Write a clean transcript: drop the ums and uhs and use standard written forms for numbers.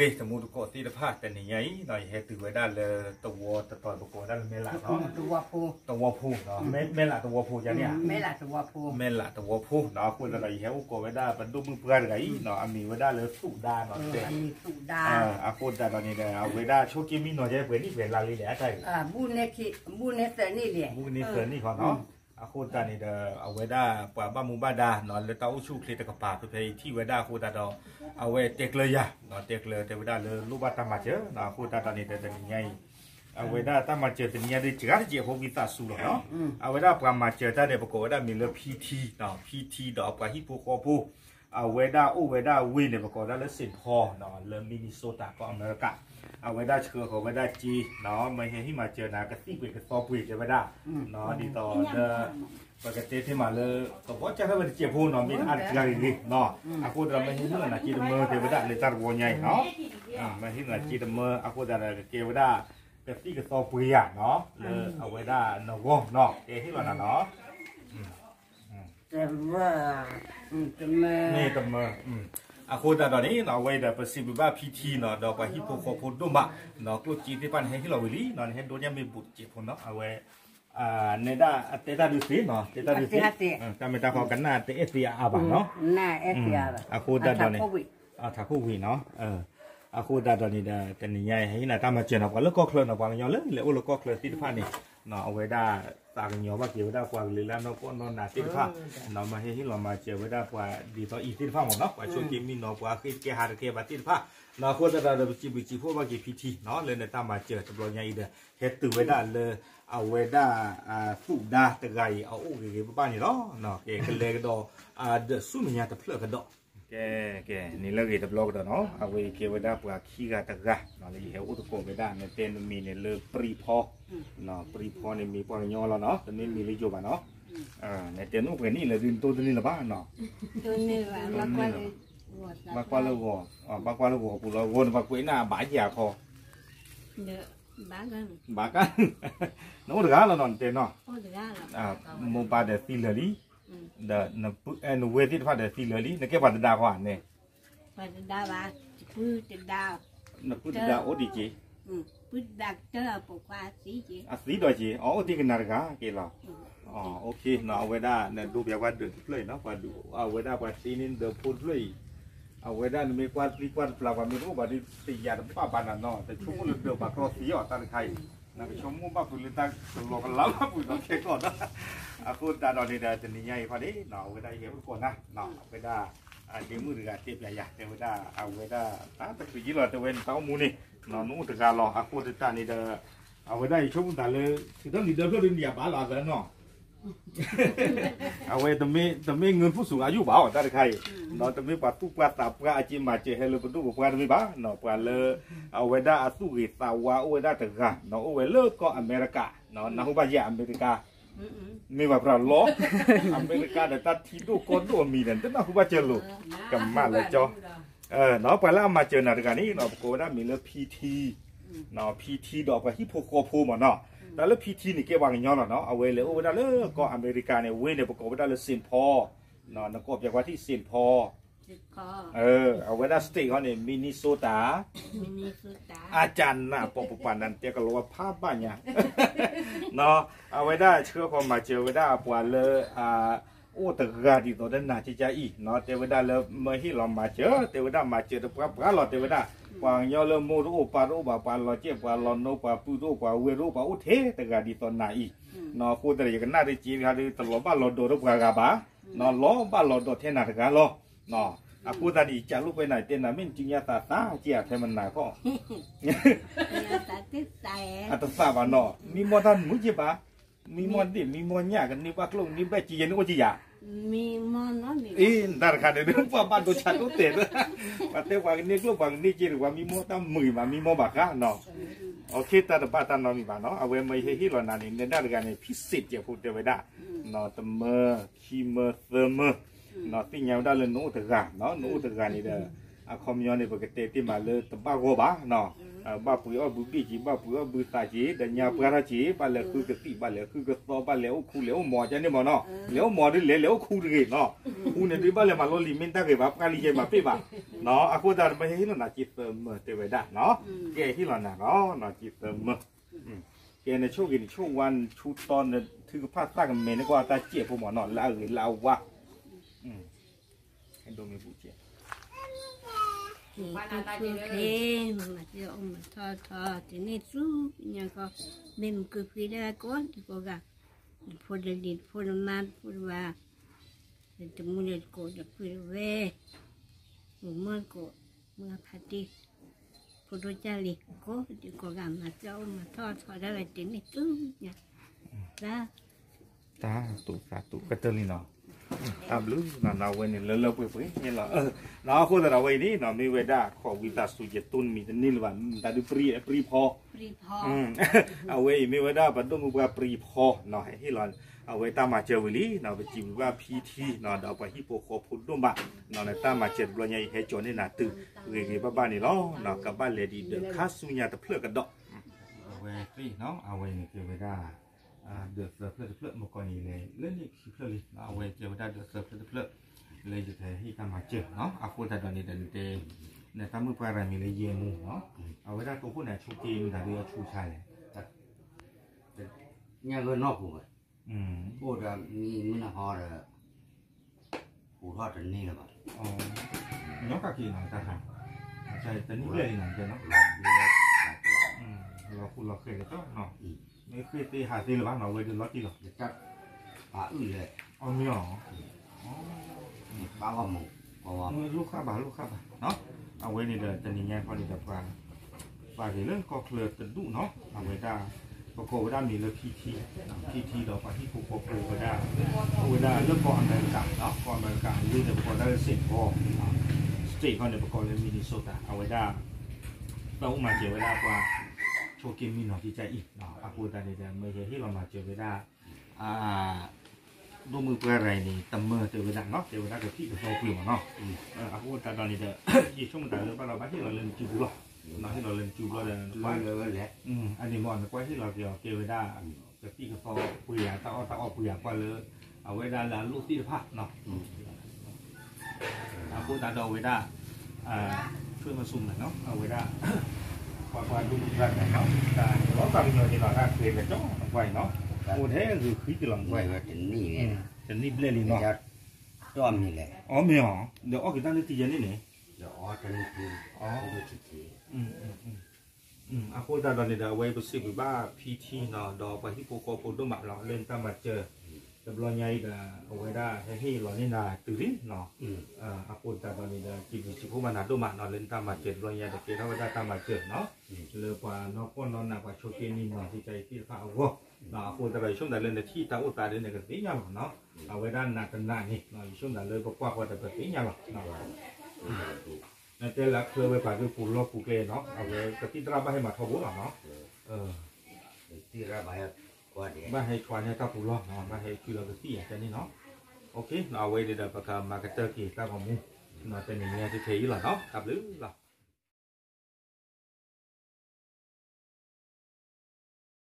cái thằng mua được tí là phát tên này nhảy nói hết từ với đa là tàu tỏi bọc cỏ đa là mẹ lạ đó tàu phu đó mẹ lạ tàu phu chứ nhỉ mẹ lạ tàu phu đóคนอะไรเหี้ยก็với đaบรรดุมึงเพื่อนไงเนาะมีvới đaเลยสุดาเนาะเด็กคนแต่ตอนนี้เนี่ยเอาvới đaโชคกิมินเนาะจะเพื่อนนี่เพื่อนลาลีเลยใช่บุญเนี่ยเสนี่เลยบุญนี่เพื่อนนี่เขาเนาะคนตอนนี้เด้อเอาไว้ได้ป่าบ้ามุบ้าดาเนาะแล้วเต้าชูคลิตกับป่าไปที่ไว้ได้คนตาดอเอาไว้เต็กเลยยะเนาะเต็กเลยแต่ไว้ได้เลยลูกบ้านตามมาเจอเนาะคนตอนนี้เด้อเป็นไงเอาไว้ได้ตามมาเจอเป็นไงได้เจอที่พวกวิตาสูเนาะเอาไว้ได้ป่ามาเจอแต่เดี๋ยวปรากฏว่าได้มีเรื่องพีทีเนาะพีทีดอกป่าฮิปโปโคปูเอาไว้ได้โอไว้ได้วินเนี่ยปรากฏได้แล้วเซนพอเนาะเริ่มมินนิโซตาก็อเมริกาเอาไว้ได้เชื่อเขาไว้ได้จีเนาะไม่ให้ที่มาเจอนะกระติกเวกระสอบเวกจะไว้ได้เนาะดีต่อเด้อปกติที่มาเลยก็เพราะจะให้มันเจ็บหัวเนาะมีอันตรายนี่เนาะอากูเราไม่ให้เรื่องนะจีดมือเทวดาเลยตัดวัวใหญ่เนาะไม่ให้เรื่องจีดมืออากูจะเทวดากระติกกระสอบเวกเนาะเลยเอาไว้ได้เนาะเนาะเอ้ที่ว่าเนาะแต่ว่านี่ตมืออาคูดาตอนนี้เราไว้แต่ประสิทธิ์ว่าพีทีเนาะดอกว่าฮิปโปโคโพดุมะเนาะกลุ่มจีนที่ปั้นให้ที่เราวิลีเนาะเห็นตัวนี้มีบุตรจีบคนเนาะเอาไว้ในด้าเตต้าดูสิเนาะเตต้าดูสิแต่ไม่ตาพอกันหน้าเตเอสซีอาร์บ้างเนาะหน้าเอสซีอาร์อาคูดาตอนนี้ถ้าผู้วิเนาะอาคูดาตอนนี้แต่นี่ใหญ่ให้หน้าตามาเจอเนาะว่าแล้วก็เคลื่อนเนาะว่ามันย้อนเลยแล้วแล้วก็เคลื่อนที่ที่ปั้นนี่เนาะเอาไว้ได้ตากเหนียวว่าเกี่ยวได้กว่าหรือแล้วเนาะก็นอนหนาที่ผ้าเนาะมาให้ที่เรามาเจอไว้ได้กว่าดีต่ออีที่ผ้าหมดเนาะกว่าช่วงที่มีเนาะกว่าคือแกหาแกบาที่ผ้าเนาะคนจะได้จีพวกว่ากี่พิธีเนาะเลยในตามมาเจอจำลองใหญ่เด้อเฮ็ดตื่นไว้ได้เลยเอาไว้ได้สู้ได้แต่ไงเอาโอ้ยบ้านนี่เนาะแกก็เลยก็ดอเดสู้มันยาตะเพลิดกันดอแกนี่เลยตะบล็อกดอเนาะเอาไว้เกี่ยวไว้ได้กว่าขี้กาตะกะเนาะเลยเฮาอุตโกไว้ได้ในเต้นมีเนี่ยเลยปรีพอเนาะปรีพอเนี่ยมีปอยยอแล้วเนาะตอนนี้มีเลยอยู่บ้านเนาะในเต้นนู้นเป็นนี่เลยดินตัวนี้ละบ้านเนาะตัวนี้ละมากกว่าเลยวัวมากกว่าเลยวัวปุ๊บเราวนมากกว่าหน้าบ่ายยาคอเด้อบ้ากันน้องเดือดแล้วนอนเต้นเนาะเดือดโมบายเดฟิลลี่เดนปุ๊นเวทีฟ้าเดฟิลลี่นักเก็บวัดดาวานเนี่ยวัดดาวพูดดาวนักพูดดาวโอดีจีพูดดาวเจอปกว่าสีจีสีดอยจีอ๋อที่กันนาฬิกาเกี่ยวโอเคเนาะเอาไว้ได้เนี่ยดูแบบว่าเดือดเลยเนาะว่าดูเอาไว้ได้ว่าสีนี้เดือดพูดเลยเอาไว้ได้มีกวาดปลาว่ามีรู้ว่าดีสียาป้าบานเนาะแต่ช่วงเดือดปากรอสีอ่ะตาไทยนะไปชมมุมบ้านคุณลินตาหลอกกันแล้วปุ๋ยต้องเช็คก่อนนะคุณตาดอนนี่เดี๋ยวจะนี่ใหญ่พอดีเนาะเอาไว้ได้เยอะทุกคนนะเนาะเอาไว้ได้เดี๋ยวมือเดือดเจ็บใหญ่ๆเดี๋ยวไว้ได้เอาไว้ได้แต่ปีนี้เราจะเว้นเต้ามูนี่เนาะนู้นถึงการรอคุณตานี่เดี๋ยวเอาไว้ได้ช่วงตาเลยคือต้องดีเดินเพื่อเดินเดียบบ้านเราแล้วเนาะเอาไว้แต่ไม่เงินผู้สูงอายุบ้าตาไทยเนาะแต่ไม่ปัดตู้ปลาตาปลาอาจิมาเจให้เลยปัดตู้ปลาไม่บ้าเนาะปลาเลยเอาไว้ได้สู้กิตาวาเอาไว้ได้แต่กันเนาะเอาไว้เลิกก็อเมริกาเนาะนักบ้านใหญ่อเมริกาไม่ว่าปลาล้ออเมริกาแต่ตัดที่ดูก้นดูมีนั่นแต่นักบ้านเจอลูกกำมาเลยจ้อเนาะปลามาเจอนาฬิกานี้เนาะโกได้มีเรื่องพีทีเนาะพีทีดอกไปที่โพโคโพมาเนาะแต่แล้วพีทีนี่เก็บวางย้อนเนาะเอาไว้เลยโอ้ได้เลยก็อเมริกาเนี่ยเว้ยเนี่ยประกอบได้เลยเซนพอเนาะนักกบอย่างว่าที่เซนพอเอาไว้ได้สเต็กเขาเนี่ยมินนิโซตาอาจารย์น่ะปกปันนั่นเจ้าก็รู้ว่าภาพบ้านเนี่ยเนาะเอาไว้ได้เชื่อพอมาเจอไว้ได้ปวดเลยโอ้แต่กาดีตัวนั้นน่าจะใจอีเนาะเทวดาเลยเมื่อที่เรามาเจอเทวดามาเจอแต่ปลาเราเทวดากวางยอเลยมูรูปลารูปปลาเราเจ็บปลาลอนโนปลาปูรูปลาเวรูปลาอุเทแต่กาดีตัวไหนเนาะพูดอะไรกันน่าจะจีนกันตลอดบ้านเราโดนรูปกาบ้าเนาะล้อบ้านเราโดนเทนาตกาล้อเนาะพูดอะไรจะลูกไปไหนเต้นน่ะไม่จริงยาตาตาเจียแทมันไหนพ่อตาตาบ้านเนาะมีมอทันมุจิบะมีมอดิมีมอเนี่ยกันนี่ว่าลงนี่แบบจีนนี่ก็จียามีมอนนั่นดาร์กันเรื่องบ้านตัวฉันก็เตะมาเตะว่านี่กลุ่มว่านี่จีนว่ามีมอตั้มมือมามีมอบักกันเนาะโอเคแต่บ้านเรามีบ้านเนาะเอาไว้ไม่ให้ที่เรานั่นนี่ในด้านการนี่พิเศษจะพูดเดี๋ยวไว้ได้เนาะแต่เมื่อคีเมอเซอร์เมอเนาะที่เงาได้เลยนู้ตะกันเนาะนู้ตะกันนี่เด้อคอมยอนนี่ปกติที่มาเลยตะบ้าโกบ้าเนาะ บ้าปุ๋ยอ้อบุบีจีบ้าปุ๋ยอ้อบุตาจีแต่ยาปลาจีบ้านเหลือคือกะติบ้านเหลือคือกะตอบ้านเหลือคู่เหลือหมอจะเนี่ยหมอเนาะเหลือหมอด้วยเหลือคู่ด้วยเนาะคู่เนี่ยด้วยบ้านเหลือมาโลลิมินตาเก็บแบบกาลีเจมาเป๊ะบ้าเนาะอากูตาไปให้เราหน้าจิตเติมเตวดาเนาะแกที่เราหน้าเนาะหน้าจิตเติมแกในช่วงกินช่วงวันชุดตอนเนี่ยถือผ้าตั้งเมนก็ตาเจี๊ยบพวกหมอเนาะลาวลาววะให้ดูมีผู้เจี๊ยบCái thế mà cho ông mà thò thì nên giúp nhà có mình cứ phi ra có thì có gặp phô là điện phô là man phô là thì tụi mình được cổ được phi về một món cổ mưa phát đi phô đôi cha liền có thì có gặp mà cho ông mà thò ra là tiếng này giúp nhà ra ta tụ cái tên này nóทำรู้น่าเว้ยนี่เลิกไปนี่ละน่าคนเราเว้ยนี่น่ามีเวดาขอวิตาสุเจตุนมีแต่นี่ละวันแต่ดูปรีพอเอาเว้ยมีเวดาบัดดงว่าปรีพอน่าให้หลอนเอาไว้ตามมาเจอวิลีน่าไปจิมว่าพีทีน่าเอาไปฮิปโปโคพุดดุมบะน่าในตามมาเจอบลอยใหญ่ให้จนนี่น่าตื่นเรื่องบ้านนี่ล้อน่ากับบ้านเลดีเดอคาสุญญาตะเพลิดกันดอกเอาเว้ยพี่น้องเอาเว้ยนี่คือเวดาเดือดเสือเพลิดเพลิดมาก่อนนี่เลยเล่นนี่คือเพลิดเลยเอาไว้เจอได้เดือดเสือเพลิดเพลิดเลยจะแทนที่ทำมาเจอเนาะเอาคนแต่ตอนนี้เดินเตะเนี่ยทำมือปลายมีเลยเยี่ยมเนาะเอาไว้ได้ตัวคนไหนชูจีนแต่เรือชูชายเลยเนี่ยก็นอกหัวพูดว่ามีมันหอเลยหูทอดจนนี่แล้วป่ะอ๋อน้องกะกีหนังตาค่ะใช่แต่นี่เลยหนังเจอเนาะเราคุณเราเคยก็เนาะไม่เคยตีหาตีหรือบ้างเราเว้ยเดินรถตีหรอจะจัดปลาอื่นเลยอ๋อไม่หรอปลาว่าหมูปลาว่าลูกค้าบ่าเนาะเอาไว้นี่เดี๋ยวจะนี่ไงพอดีแต่ปลาเรื่องก็เคลือจะดุเนาะเอาไว้ได้ประกอบได้มีเลยพีทีเราไปที่ประกอบเลยได้เอาไว้ได้เรื่องก่อนอเมริกาเนาะก่อนอเมริกาเรื่องประกอบได้เซ็นพอสเตทก่อนเนี่ยประกอบเลยมินนิโซตาเอาไว้ได้เราอุ้มมาเจอไว้ได้กว่าโชว์เกมมีหน่อยที่ใจอีกเนาะอากูตาเนี่ยจะไม่ใช่ที่เรามาเจอไว้ได้ดูมือเปล่าอะไรนี่ตำเมื่อเจอเวลาเนาะเจอเวลากับพี่กับเราคุยมาเนาะอากูตาตอนนี้เด้อยี่ช่วงแต่เราบ้านที่เราเล่นจูบหรอเนาะที่เราเล่นจูบเราเลยแหละอันนี้มันก็ที่เราเกี่ยวเวลากับพี่กับเราคุยอย่างตาอ้อคุยอย่างก็เลยเอาเวลาลูกที่พักเนาะอากูตาเราเวลาช่วยมาซุ่มหน่อยเนาะเอาเวลาqua đúng lần này nó có bao nhiêu thì nó ra về là chó quay nó một thế rồi khí từ lòng quay vào tỉnh nỉ này tỉnh nỉ lên thì nó cho mình này ó mèo để ó cái ta lên thì dân đấy này để ó cho nên thì ó được chỉ à cô ta đợt này đã quay bữa xưa ba PT nó đò và hippo cô đôi mặt nó lên ta mặt chờ tập lo nhảy là ở ngoài đó hay lo nên là từ đấy nó à cô ta đợt này chỉ vì cô mà nạt đôi mặt nó lên ta mặt chờ lo nhảy để kia nó ra ta mặt chờ nó lừa qua nó con nó nạp vào chỗ kia nhìn nó thì chạy kia phao vô nó cô ta đợi xuống đợi lên để thi tao ta đến này cái tí nhau nó ở ngoài đó nạt tận nạt nhỉ nó xuống đợi lên qua đợi cái tí nhau nó này tên là khơi về phải cái phụ lo phụ kê nó ở cái tí ra ba hay mà thâu bố là nó tí ra ba hay choán hay ta phụ lo nó ba hay kêu là cái tí cái này nó ok nó ở đây để đợi bác marketer kia ta còn mua nó tên này nghe thì thấy là nó tập lưỡi là